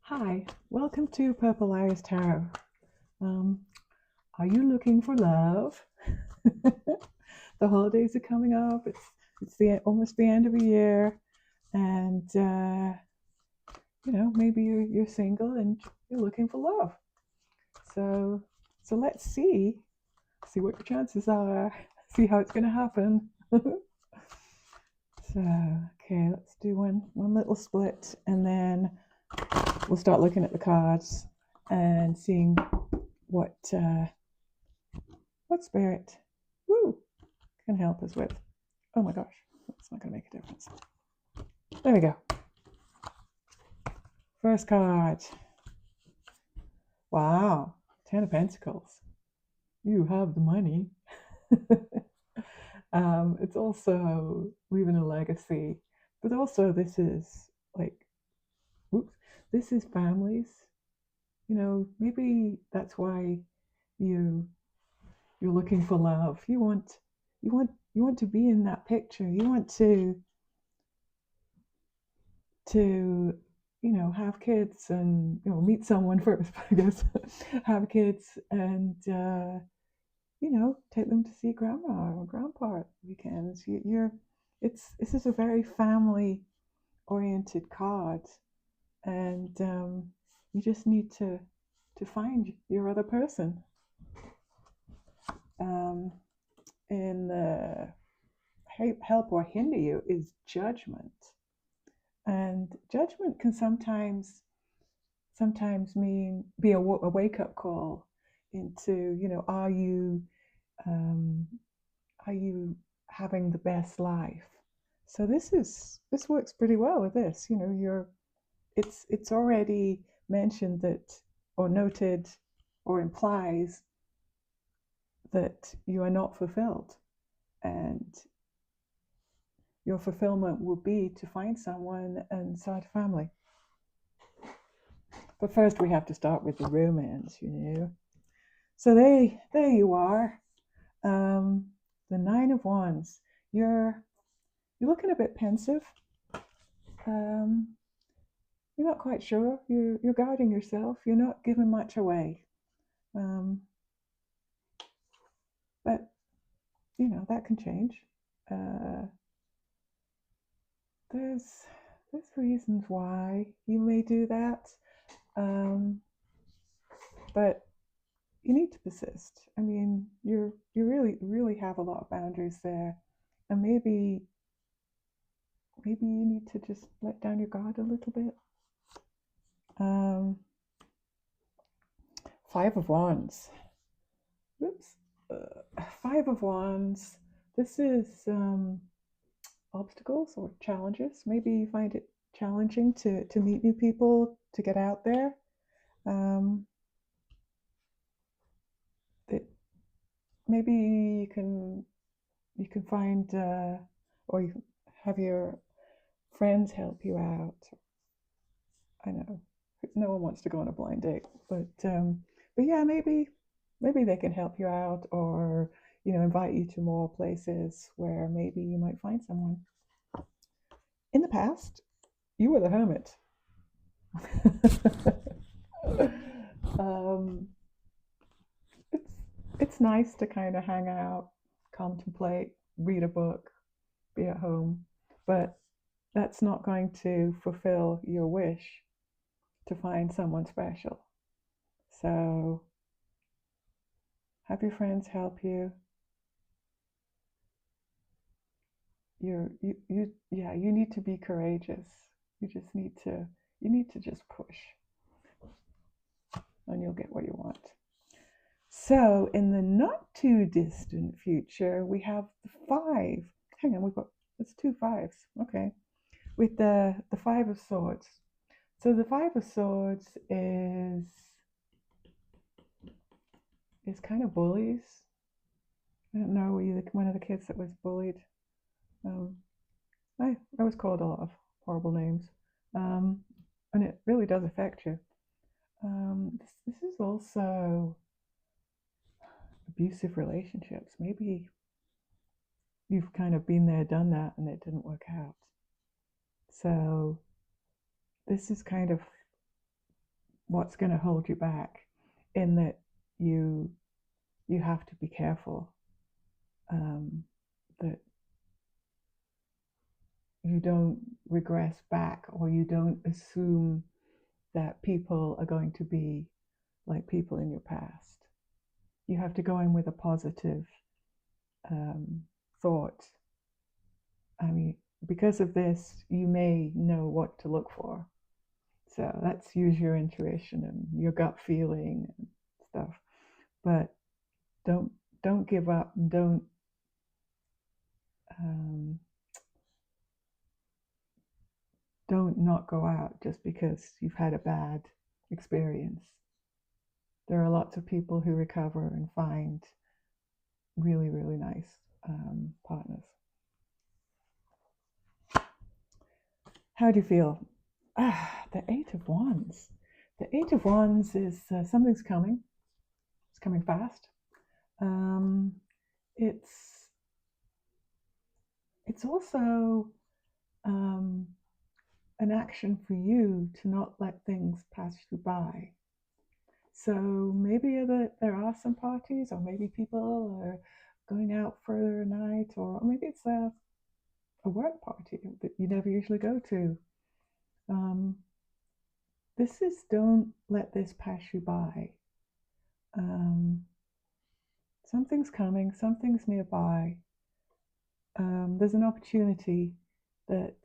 Hi, welcome to Purple Iris Tarot. Um, are you looking for love? The holidays are coming up. It's almost the end of the year, and maybe you're single and you're looking for love. So let's see what your chances are. See how it's going to happen. So okay, let's do one little split, and then we'll start looking at the cards and seeing what spirit woo, can help us with. Oh my gosh, that's not going to make a difference. There we go. First card. Wow, Ten of Pentacles. You have the money. It's also leaving a legacy, but also this is like, oops, this is families. Maybe that's why you you're looking for love. You want to be in that picture. You want to have kids and meet someone first, I guess. Have kids and take them to see grandma or grandpa at weekends. This is a very family oriented card, and you just need to find your other person. In the help or hinder you is judgment. And judgment can sometimes mean be a wake up call into, um, are you having the best life? So this works pretty well with this. It's already mentioned that, or noted, or implies that you are not fulfilled, and your fulfillment will be to find someone and start a family. But first, we have to start with the romance, So there you are. The Nine of Wands. You're looking a bit pensive. Um, you're not quite sure. You're guarding yourself. You're not giving much away. But that can change. Uh, there's reasons why you may do that. But you need to persist. I mean, you really have a lot of boundaries there, and maybe you need to just let down your guard a little bit. Five of Wands. Oops. Five of Wands. This is obstacles or challenges. Maybe you find it challenging to meet new people, to get out there. Maybe you can find or you have your friends help you out. I know no one wants to go on a blind date, but yeah, maybe they can help you out, or invite you to more places where maybe you might find someone. In the past, you were the hermit. um, it's nice to kind of hang out, contemplate, read a book, be at home, but that's not going to fulfill your wish to find someone special. So have your friends help you. You need to be courageous. You need to just push, and you'll get what you want. So in the not too distant future, we have the five. Hang on, it's two fives. Okay. With the Five of Swords. So the Five of Swords is kind of bullies. I don't know, were you one of the kids that was bullied? I was called a lot of horrible names, and it really does affect you. This is also abusive relationships. Maybe you've kind of been there, done that, and it didn't work out. So this is kind of what's going to hold you back, in that you you have to be careful, that you don't regress back, or you don't assume that people are going to be like people in your past. You have to go in with a positive um, thought. I mean, because of this, you may know what to look for. So let's use your intuition and your gut feeling and stuff. But don't don't give up, and um, don't not go out just because you've had a bad experience. There are lots of people who recover and find really, really nice partners. How do you feel? The Eight of Wands. The Eight of Wands is something's coming. It's coming fast. Um, it's it's also um, an action for you to not let things pass you by. So maybe there are some parties, or maybe people are going out for a night, or maybe it's a work party that you never usually go to. Um, this is, don't let this pass you by. Um, Something's coming, something's nearby. There's an opportunity that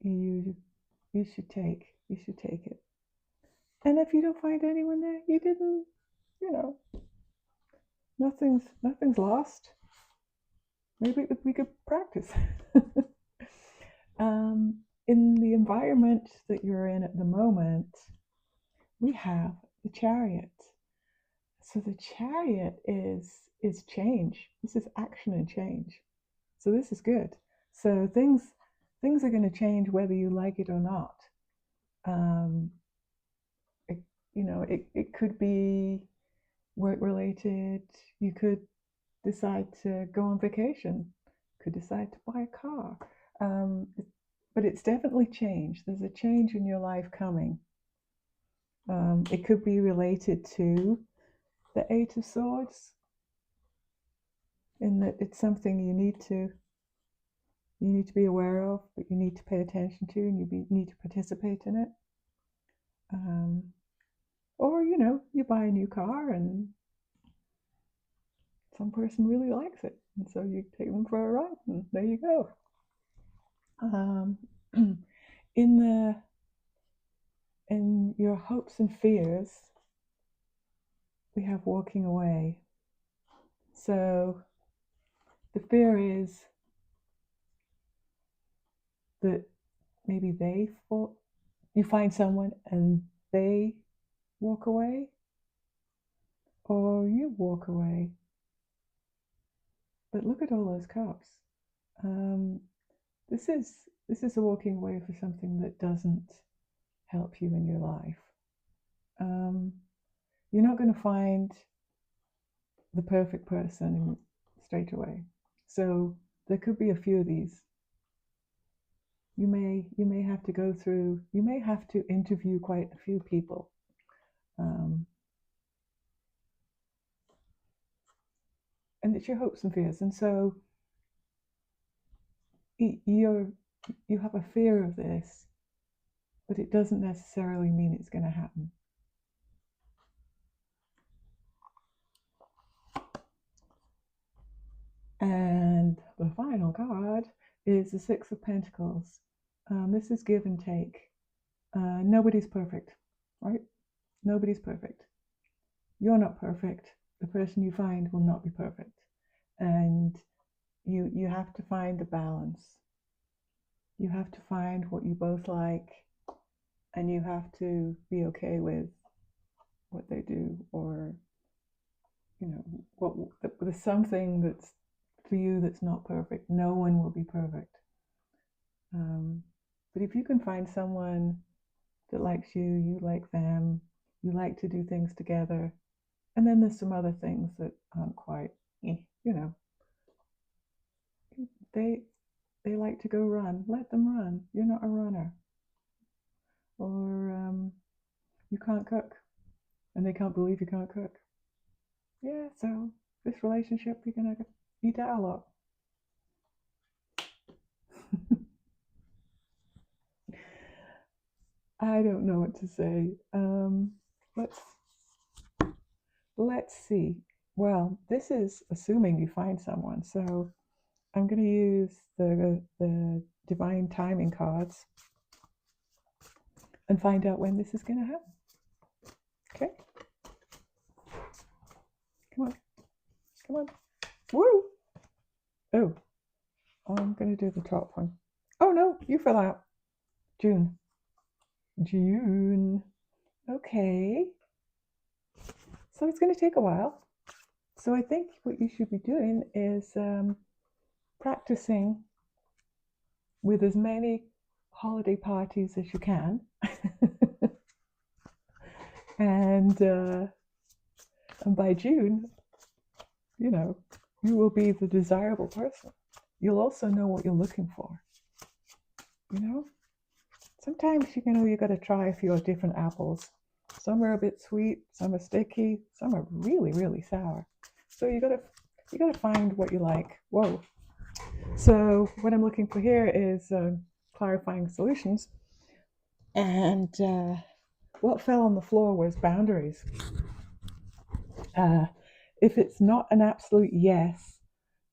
you you should take. You should take it. And if you don't find anyone there, you didn't. You know, nothing's lost. Maybe we could practice. In the environment that you're in at the moment, we have the Chariot. So the Chariot is change. This is action and change. So this is good. So things are going to change whether you like it or not. Um, it, it could be work related. You could decide to go on vacation. Could decide to buy a car. Um, but it's definitely change. There's a change in your life coming. It could be related to the Eight of Swords, in that it's something you need to be aware of, but you need to pay attention to, and need to participate in it. Or you buy a new car and some person really likes it, and so you take them for a ride, and there you go. Um, in your hopes and fears, we have walking away. So the fear is that maybe you find someone and they walk away, or you walk away. But look at all those cups. Um, this is a walking away for something that doesn't help you in your life. Um, you're not going to find the perfect person straight away. So there could be a few of these. You may have to go through. You may have to interview quite a few people. And it's your hopes and fears, and so you have a fear of this, but it doesn't necessarily mean it's going to happen. And the final card is the Six of Pentacles. This is give and take. Nobody's perfect, right? Nobody's perfect. You're not perfect. The person you find will not be perfect. And you have to find the balance. You have to find what you both like, and you have to be okay with what they do, or what there's something that's for you that's not perfect. No one will be perfect. But if you can find someone that likes you, you like them, you like to do things together, and then there's some other things that aren't quite, they they like to go run. Let them run. You're not a runner. Or you can't cook, and they can't believe you can't cook. Yeah, so this relationship, you're gonna eat out a lot. I don't know what to say. Let's let's see. Well, this is assuming you find someone, so I'm going to use the divine timing cards and find out when this is going to happen. Okay, come on, come on. Woo! Oh, I'm going to do the top one. Oh no, you fell out. June. June. Okay. So it's going to take a while. So I think what you should be doing is practicing with as many holiday parties as you can. and by June, you know, you will be the desirable person. You'll also know what you're looking for. You know, sometimes you got to try a few different apples. Some are a bit sweet, some are sticky, some are really, really sour. So you gotta find what you like. Whoa. So what I'm looking for here is clarifying solutions, and what fell on the floor was boundaries. If it's not an absolute yes,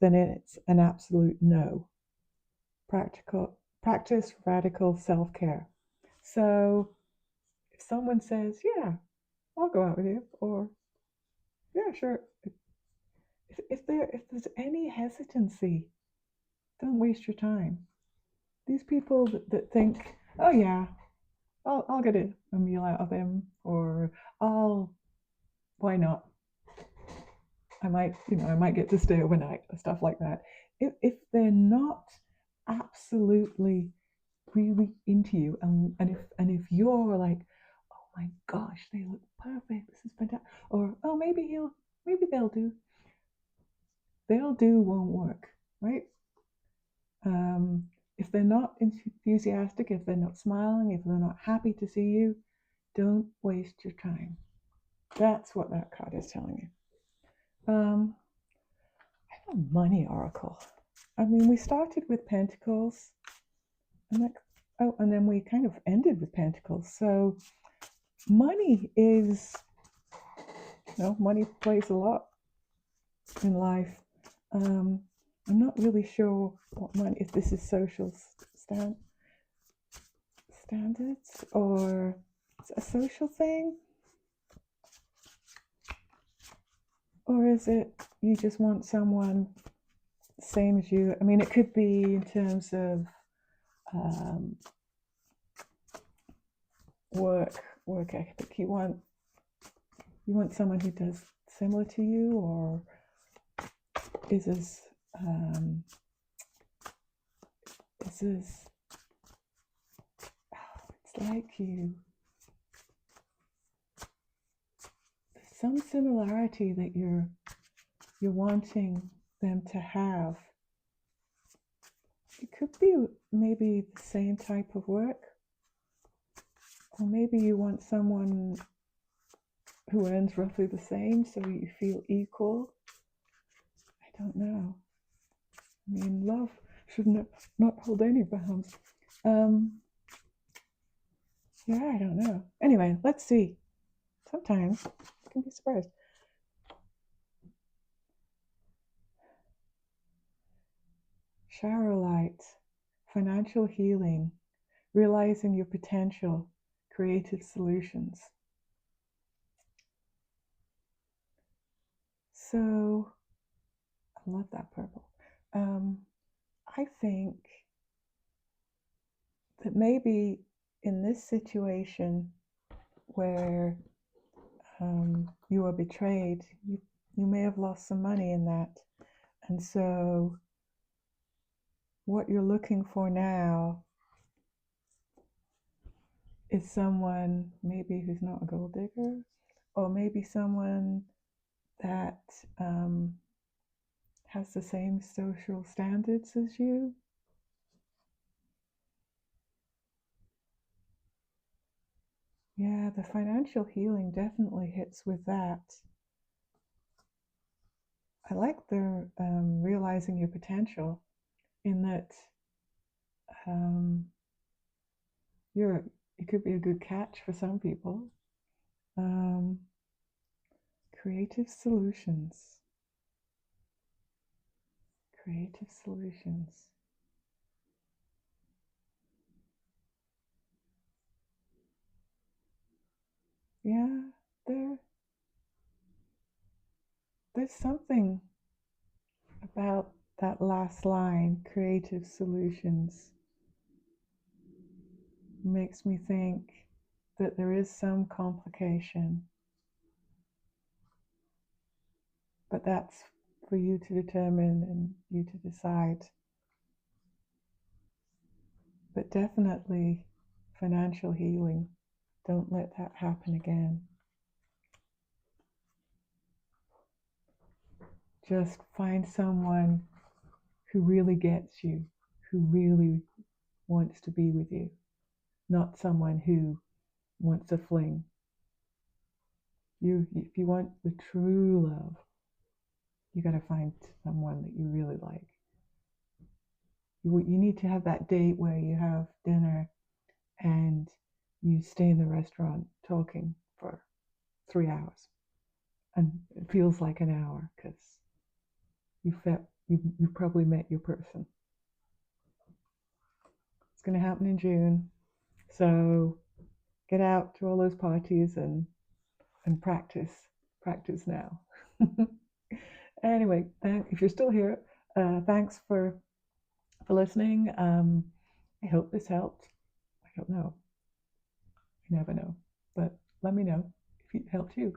then it's an absolute no. Practice radical self-care. So if someone says, yeah, I'll go out with you, or yeah, sure. If there's any hesitancy, don't waste your time. These people that think, oh yeah, I'll get a meal out of him, or why not? I might get to stay overnight, stuff like that. If they're not absolutely really into you, and if you're like, oh my gosh, they look perfect, this is fantastic, or oh maybe they'll do won't work, right? If they're not enthusiastic, if they're not smiling, if they're not happy to see you, don't waste your time. That's what that card is telling you. I have a money oracle. I mean, we started with Pentacles, and then we kind of ended with Pentacles. So money is, money plays a lot in life. I'm not really sure what money, if this is social standards or a social thing, or is it you just want someone same as you? I mean, it could be in terms of work ethic. You want someone who does similar to you, or is this it's like there's some similarity that you're wanting them to have. It could be maybe the same type of work, or maybe you want someone who earns roughly the same, so you feel equal. I don't know. I mean, love should not hold any bounds. Yeah, I don't know. Anyway, let's see. Sometimes you can be surprised. Shower light, financial healing, realizing your potential, creative solutions. So, I love that purple. I think that maybe in this situation where you are betrayed, you may have lost some money in that. And so what you're looking for now is someone maybe who's not a gold digger, or maybe someone that has the same social standards as you. Yeah, the financial healing definitely hits with that. I like the realizing your potential in that um, you're you could be a good catch for some people. Um, creative solutions. Creative solutions. Yeah, there there's something about that last line, creative solutions, makes me think that there is some complication, but that's for you to determine and you to decide. But definitely financial healing. Don't let that happen again. Just find someone who really gets you, who really wants to be with you, not someone who wants a fling. If you want the true love, you got to find someone that you really like. You need to have that date where you have dinner and you stay in the restaurant talking for 3 hours, and it feels like an hour because you probably met your person. It's going to happen in June, so get out to all those parties and practice now. Anyway, if you're still here, thanks for listening. I hope this helped. I don't know. You never know, but let me know if it helped you.